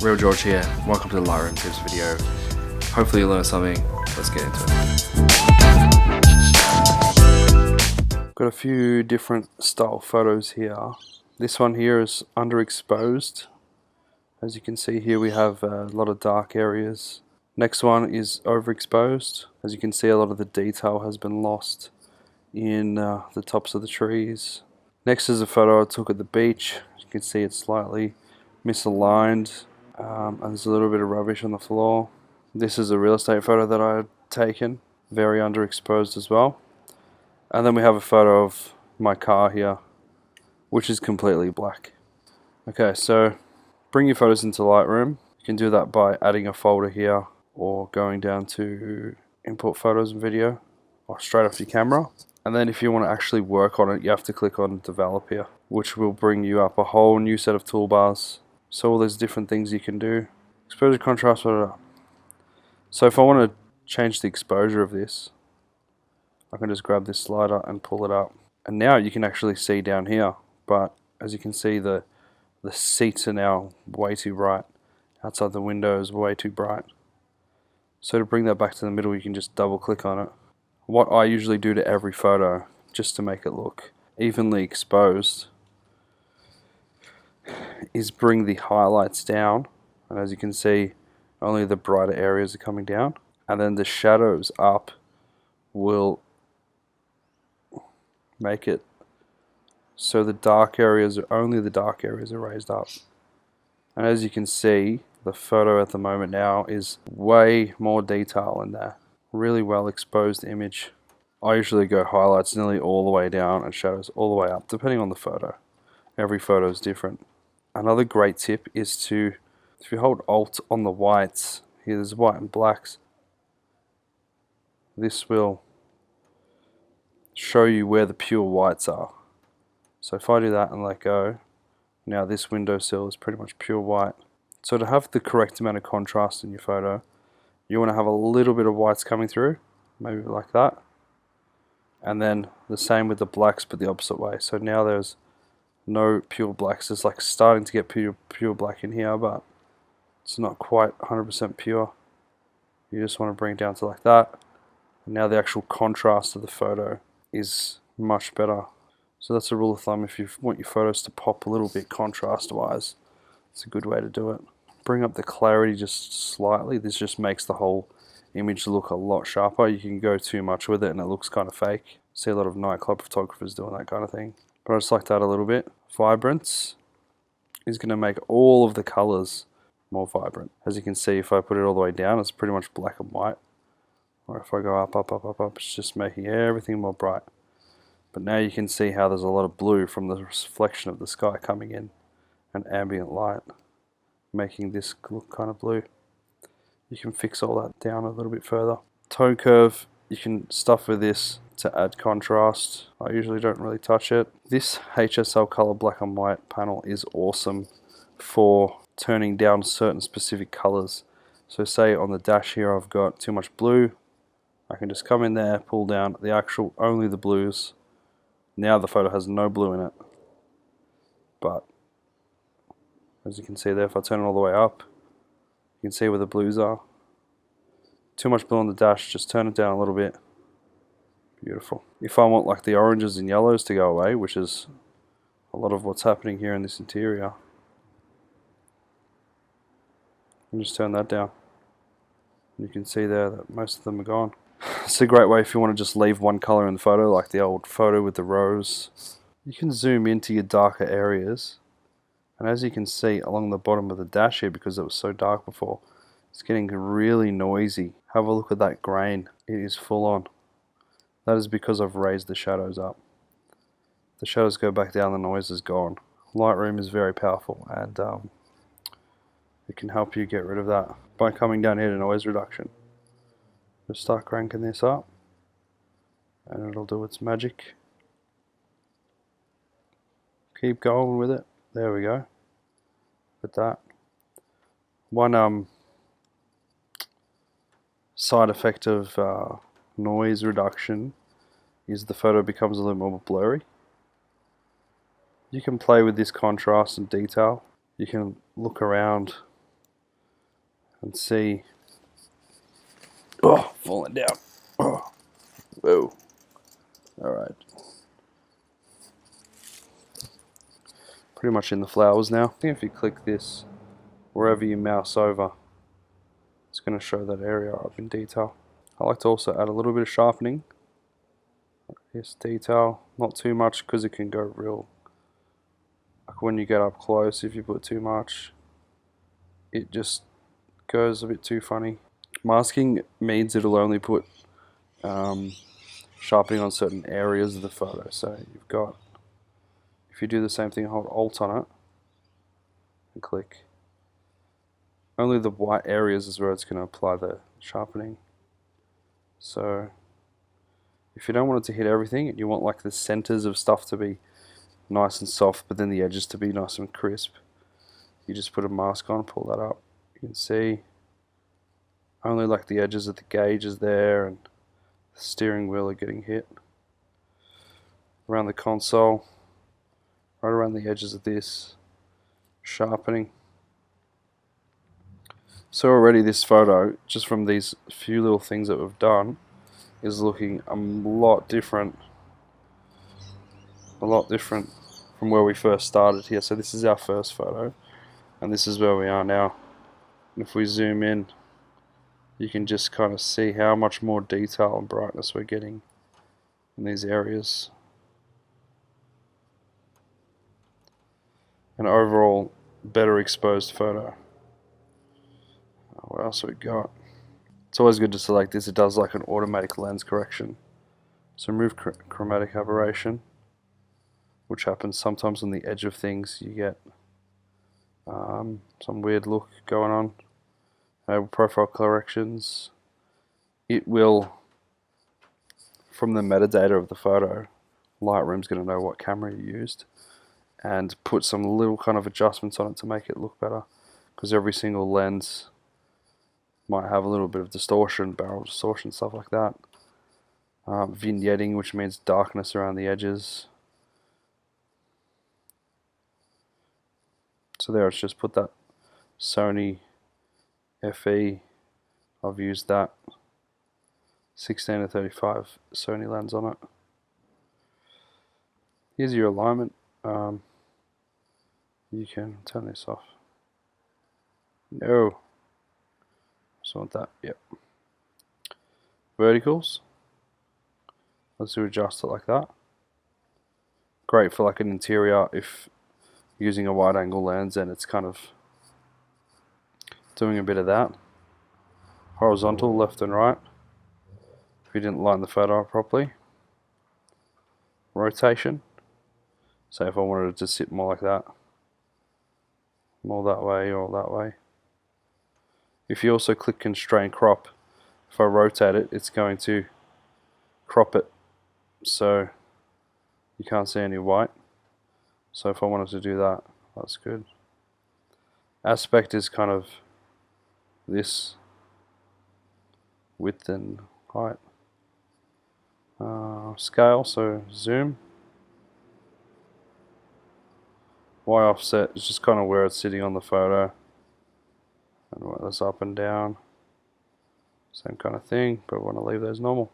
Real George here, welcome to the Lightroom tips video. Hopefully you learned something, let's get into it. Got a few different style photos here. This one here is underexposed. As you can see here we have a lot of dark areas. Next one is overexposed. As you can see, a lot of the detail has been lost in the tops of the trees. Next is a photo I took at the beach. As you can see, it's slightly misaligned. And there's a little bit of rubbish on the floor. This is a real estate photo that I had taken, very underexposed as well. And then we have a photo of my car here, which is completely black. Okay, so bring your photos into Lightroom. You can do that by adding a folder here or going down to import photos and video or straight off your camera. And then if you want to actually work on it, you have to click on develop here, which will bring you up a whole new set of toolbars. So all those different things you can do. Exposure, contrast, whatever. So if I want to change the exposure of this, I can just grab this slider and pull it up. And now you can actually see down here. But as you can see, the seats are now way too bright. Outside the window is way too bright. So to bring that back to the middle, you can just double click on it. What I usually do to every photo, just to make it look evenly exposed, is bring the highlights down, and as you can see, only the brighter areas are coming down, and then the shadows up will make it so the dark areas are only the dark areas are raised up. And as you can see, the photo at the moment now is way more detail in there. Really well exposed image. I usually go highlights nearly all the way down and shadows all the way up, depending on the photo. Every photo is different. Another great tip is to, if you hold Alt on the whites, here there's white and blacks, this will show you where the pure whites are. So if I do that and let go, now this windowsill is pretty much pure white. So to have the correct amount of contrast in your photo, you want to have a little bit of whites coming through, maybe like that. And then the same with the blacks, but the opposite way. So now there's no pure blacks. It's like starting to get pure black in here, but it's not quite 100% pure. You just want to bring it down to like that. And now the actual contrast of the photo is much better. So that's a rule of thumb. If you want your photos to pop a little bit contrast wise, it's a good way to do it. Bring up the clarity just slightly. This just makes the whole image look a lot sharper. You can go too much with it and it looks kind of fake. See a lot of nightclub photographers doing that kind of thing. But I just like that a little bit. Vibrance is going to make all of the colors more vibrant. As you can see, if I put it all the way down, it's pretty much black and white. Or if I go up, it's just making everything more bright. But now you can see how there's a lot of blue from the reflection of the sky coming in and ambient light, making this look kind of blue. You can fix all that down a little bit further. Tone curve, you can stuff with this to add contrast. I usually don't really touch it. This HSL color black and white panel is awesome for turning down certain specific colors. So say on the dash here I've got too much blue, I can just come in there, pull down the actual only the blues. Now the photo has no blue in it, but as you can see there, if I turn it all the way up, you can see where the blues are. Too much blue on the dash, just turn it down a little bit. Beautiful. If I want like the oranges and yellows to go away, which is a lot of what's happening here in this interior, and just turn that down. You can see there that most of them are gone. It's a great way if you want to just leave one color in the photo, like the old photo with the rose. You can zoom into your darker areas, and as you can see along the bottom of the dash here, because it was so dark before, it's getting really noisy. Have a look at that grain. It is full on. That is because I've raised the shadows up. The shadows go back down, the noise is gone. Lightroom is very powerful, and it can help you get rid of that by coming down here to noise reduction. Just start cranking this up and it'll do its magic. Keep going with it. There we go. With that. One side effect of noise reduction is the photo becomes a little more blurry. You can play with this contrast and detail. You can look around and see. Oh, falling down. Oh, whoa. Alright. Pretty much in the flowers now. I think if you click this, wherever you mouse over, it's going to show that area up in detail. I like to also add a little bit of sharpening. This detail, not too much because it can go real. Like when you get up close, if you put too much, it just goes a bit too funny. Masking means it'll only put sharpening on certain areas of the photo. So you've got, if you do the same thing, hold Alt on it and click, only the white areas is where it's going to apply the sharpening. So if you don't want it to hit everything and you want like the centers of stuff to be nice and soft but then the edges to be nice and crisp, you just put a mask on, pull that up. You can see only like the edges of the gauge is there and the steering wheel are getting hit. Around the console, right around the edges of this, sharpening. So already this photo, just from these few little things that we've done, is looking a lot different from where we first started here. So this is our first photo and this is where we are now. And if we zoom in, you can just kind of see how much more detail and brightness we're getting in these areas. An overall better exposed photo. What else have we got? It's always good to select this. It does like an automatic lens correction. So remove chromatic aberration, which happens sometimes on the edge of things. You get some weird look going on. Enable profile corrections. It will, from the metadata of the photo, Lightroom's going to know what camera you used and put some little kind of adjustments on it to make it look better, because every single lens might have a little bit of distortion, barrel distortion, stuff like that. Vignetting, which means darkness around the edges. So there, it's just put that Sony FE. I've used that 16-35 Sony lens on it. Here's your alignment. You can turn this off. No. So want that. Yep. Verticals. Let's do adjust it like that. Great for like an interior if using a wide angle lens and it's kind of doing a bit of that. Horizontal, left and right, if you didn't line the photo up properly. Rotation, say if I wanted it to sit more like that, more that way or that way. If you also click constrain crop, if I rotate it, it's going to crop it so you can't see any white. So if I wanted to do that, that's good. Aspect is kind of this width and height. Scale, so zoom. Y offset is just kind of where it's sitting on the photo, and what that's up and down, same kind of thing, but we want to leave those normal.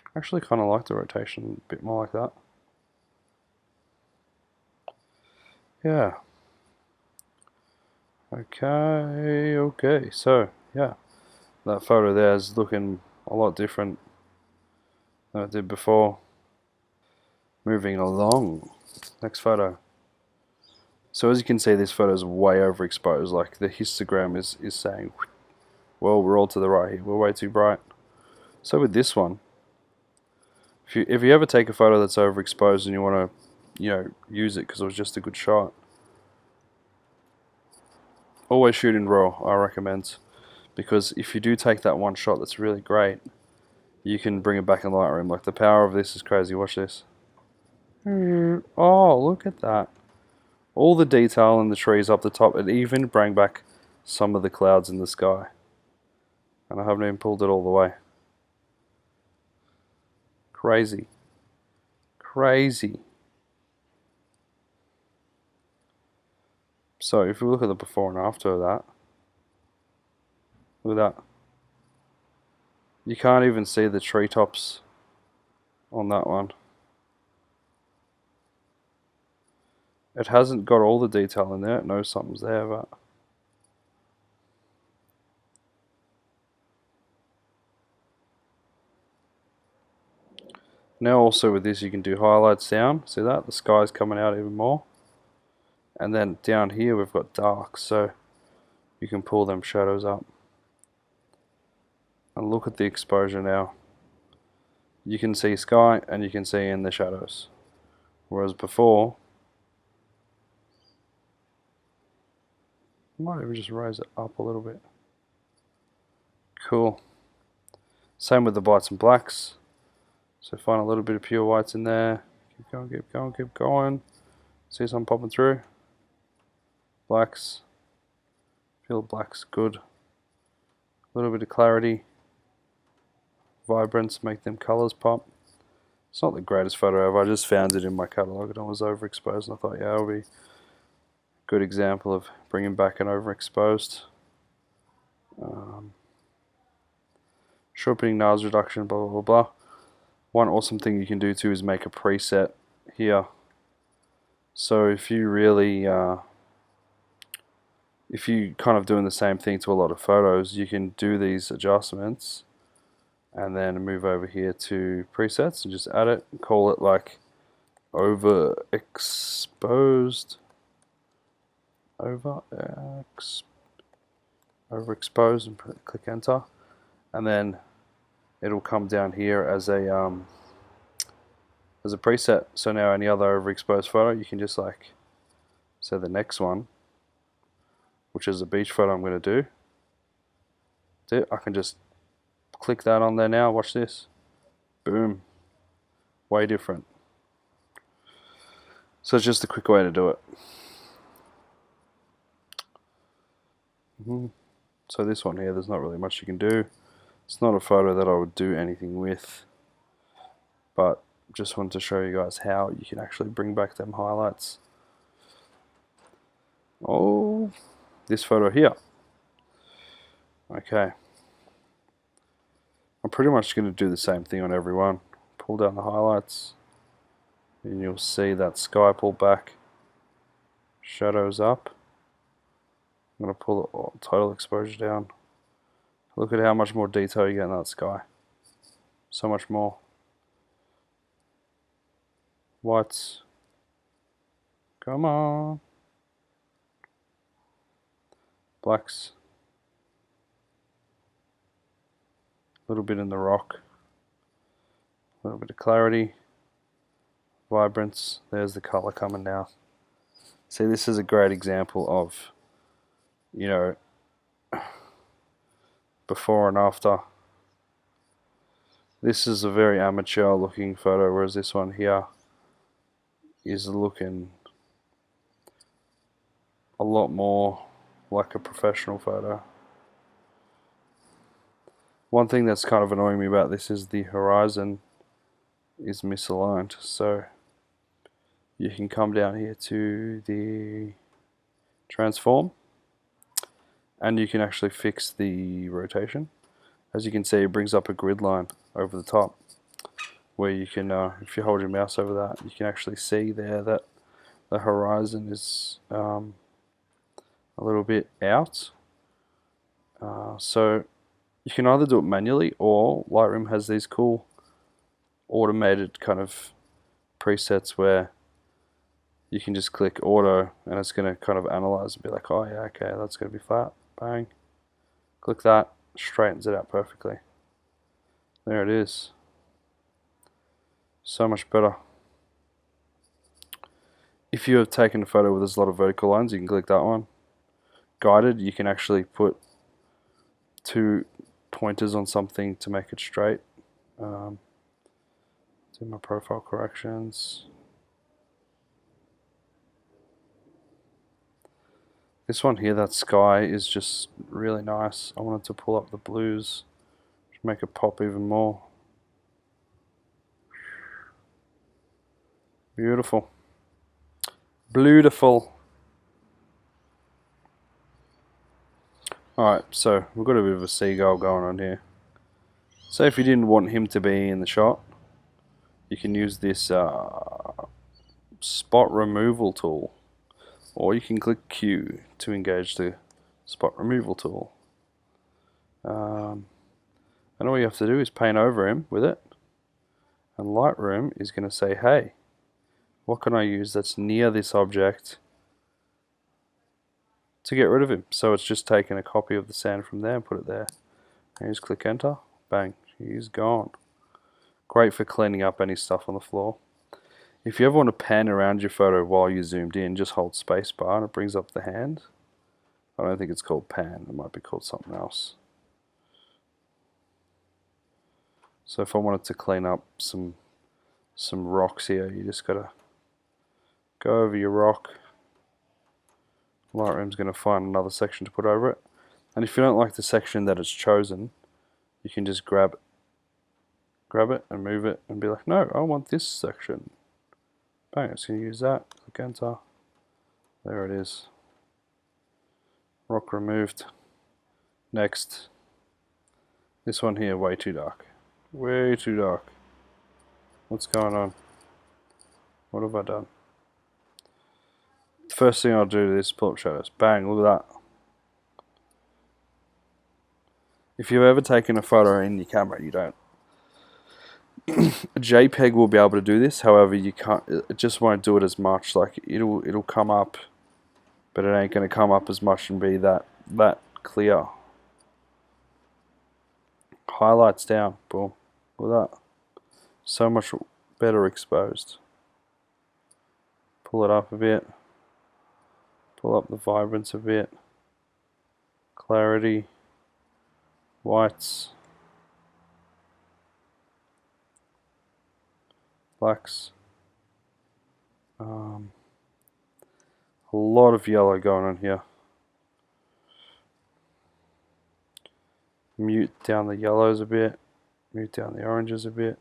I actually kind of like the rotation a bit more like that. Yeah. Okay, so yeah, that photo there is looking a lot different than it did before. Moving along, next photo. So as you can see, this photo is way overexposed. Like the histogram is saying, well, we're all to the right here, we're way too bright. So with this one, if you ever take a photo that's overexposed and you want to, use it because it was just a good shot, always shoot in RAW, I recommend, because if you do take that one shot that's really great, you can bring it back in Lightroom. Like the power of this is crazy. Watch this. Oh, look at that. All the detail in the trees up the top. It even bring back some of the clouds in the sky. And I haven't even pulled it all the way. Crazy. Crazy. So if we look at the before and after of that, Look at that. You can't even see the treetops on that one. It hasn't got all the detail in there. It knows something's there, but now also with this you can do highlights down. See that? The sky's coming out even more. And then down here we've got dark, so you can pull them shadows up. And look at the exposure now. You can see sky and you can see in the shadows. Whereas before, I might even just raise it up a little bit. Cool. Same with the whites and blacks. So find a little bit of pure whites in there. Keep going, keep going, keep going. See some popping through. Blacks. Feel blacks good. A little bit of clarity. Vibrance, make them colors pop. It's not the greatest photo ever. I just found it in my catalog and I was overexposed and I thought, yeah, it'll be a good example of bringing back an overexposed. Sharpening, noise reduction, blah, blah, blah, blah. One awesome thing you can do too is make a preset here. So if you really, if you kind of doing the same thing to a lot of photos, you can do these adjustments and then move over here to presets and just add it and call it like overexposed. Overexposed and click enter, and then it'll come down here as a preset. So now any other overexposed photo you can just like, so the next one, which is a beach photo I'm going to do, I can just click that on there now. Watch this. Boom. Way different. So it's just a quick way to do it. So this one here, there's not really much you can do. It's not a photo that I would do anything with, but just wanted to show you guys how you can actually bring back them highlights. Oh, this photo here. Okay. I'm pretty much going to do the same thing on every one. Pull down the highlights and you'll see that sky pull back, shadows up. I'm going to pull the total exposure down. Look at how much more detail you get in that sky. So much more. Whites. Come on. Blacks. A little bit in the rock. A little bit of clarity. Vibrance. There's the color coming now. See, this is a great example of, you know, before and after. This is a very amateur looking photo, whereas this one here is looking a lot more like a professional photo. One thing that's kind of annoying me about this is the horizon is misaligned, so you can come down here to the transform and you can actually fix the rotation. As you can see, it brings up a grid line over the top where you can, if you hold your mouse over that, you can actually see there that the horizon is a little bit out. So you can either do it manually, or Lightroom has these cool automated kind of presets where you can just click auto and it's going to kind of analyze and be like, oh yeah, okay, that's going to be flat. Bang. Click that, straightens it out perfectly. There it is. So much better. If you have taken a photo where there's a lot of vertical lines, you can click that one. Guided, you can actually put 2 pointers on something to make it straight. Do my profile corrections. This one here, that sky, is just really nice. I wanted to pull up the blues to make it pop even more. Beautiful. Beautiful. Alright, so we've got a bit of a seagull going on here. So if you didn't want him to be in the shot, you can use this spot removal tool, or you can click Q to engage the spot removal tool. And all you have to do is paint over him with it, and Lightroom is going to say, hey, what can I use that's near this object to get rid of him? So it's just taken a copy of the sand from there and put it there. And just click enter, bang, he's gone. Great for cleaning up any stuff on the floor. If you ever want to pan around your photo while you're zoomed in, just hold spacebar and it brings up the hand. I don't think it's called pan, it might be called something else. So if I wanted to clean up some rocks here, you just gotta go over your rock. Lightroom's going to find another section to put over it. And if you don't like the section that it's chosen, you can just grab it and move it and be like, no, I want this section. Bang, it's going to use that. Click enter. There it is. Rock removed. Next. This one here, way too dark. Way too dark. What's going on? What have I done? The first thing I'll do to this is pull up shadows. Bang, look at that. If you've ever taken a photo in your camera, you don't. A JPEG will be able to do this, however you can't, it just won't do it as much. Like it'll come up, but it ain't going to come up as much and be that clear. Highlights down, boom, look at that. So much better exposed. Pull it up a bit. Pull up the vibrance a bit. Clarity. Whites. Blacks. A lot of yellow going on here. Mute down the yellows a bit. Mute down the oranges a bit.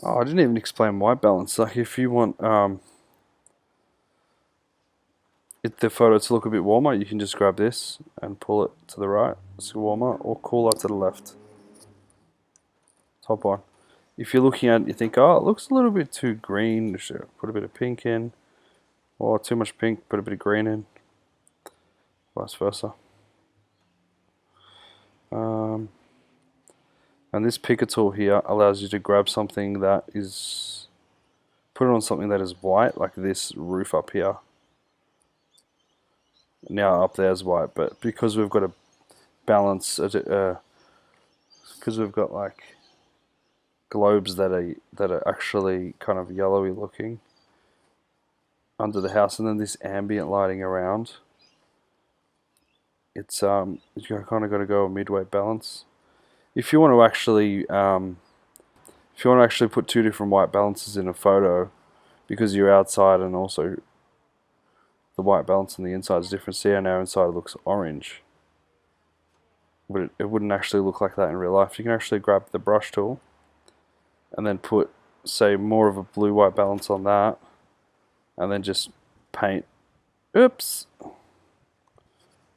Oh, I didn't even explain white balance. Like if you want the photo to look a bit warmer, you can just grab this and pull it to the right. It's warmer, or cooler to the left. Top on. If you're looking at it, you think, oh, it looks a little bit too green. Sure, put a bit of pink in. Or too much pink, put a bit of green in. Vice versa. And this picker tool here allows you to grab something that is, put it on something that is white, like this roof up here. Now up there is white, but because we've got a balance, because we've got like globes that are actually kind of yellowy looking under the house, and then this ambient lighting around, it's you kind of got to go a midway balance. If you want to actually put two different white balances in a photo, because you're outside and also the white balance on the inside is different. See how now inside looks orange, but it wouldn't actually look like that in real life. You can actually grab the brush tool and then put, say, more of a blue-white balance on that, and then just paint. Oops!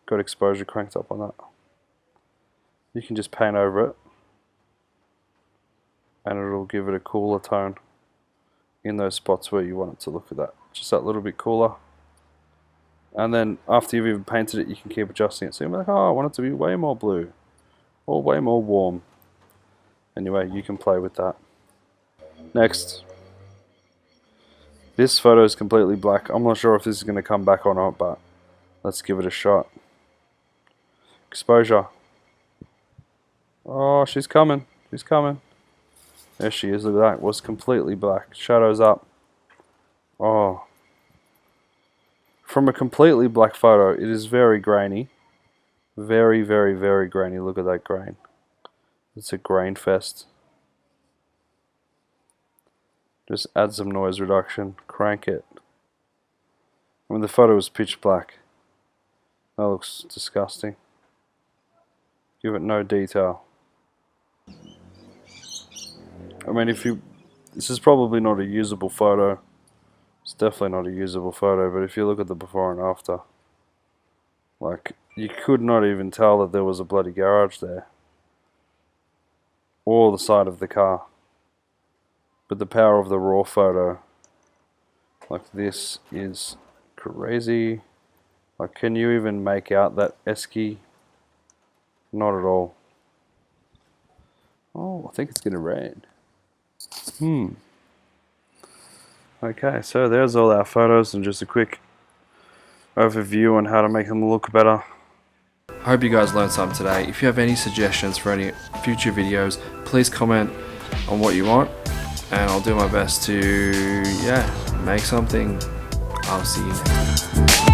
Got exposure cranked up on that. You can just paint over it, and it'll give it a cooler tone in those spots where you want it to look at that. Just that little bit cooler. And then after you've even painted it, you can keep adjusting it. So you're like, oh, I want it to be way more blue, or way more warm. Anyway, you can play with that. Next. This photo is completely black. I'm not sure if this is going to come back or not, but let's give it a shot. Exposure. Oh, she's coming. She's coming. There she is. Look at that. It was completely black. Shadows up. Oh. From a completely black photo, it is very grainy. Very, very, very grainy. Look at that grain. It's a grain fest. Just add some noise reduction. Crank it. I mean, the photo was pitch black. That looks disgusting. Give it no detail. I mean, this is probably not a usable photo. It's definitely not a usable photo, but if you look at the before and after, like, you could not even tell that there was a bloody garage there, or the side of the car. But the power of the raw photo like this is crazy. Like, can you even make out that esky? Not at all. Oh, I think it's gonna rain. Okay, so there's all our photos and just a quick overview on how to make them look better. I hope you guys learned something today. If you have any suggestions for any future videos, please comment on what you want, and I'll do my best to make something. I'll see you next time.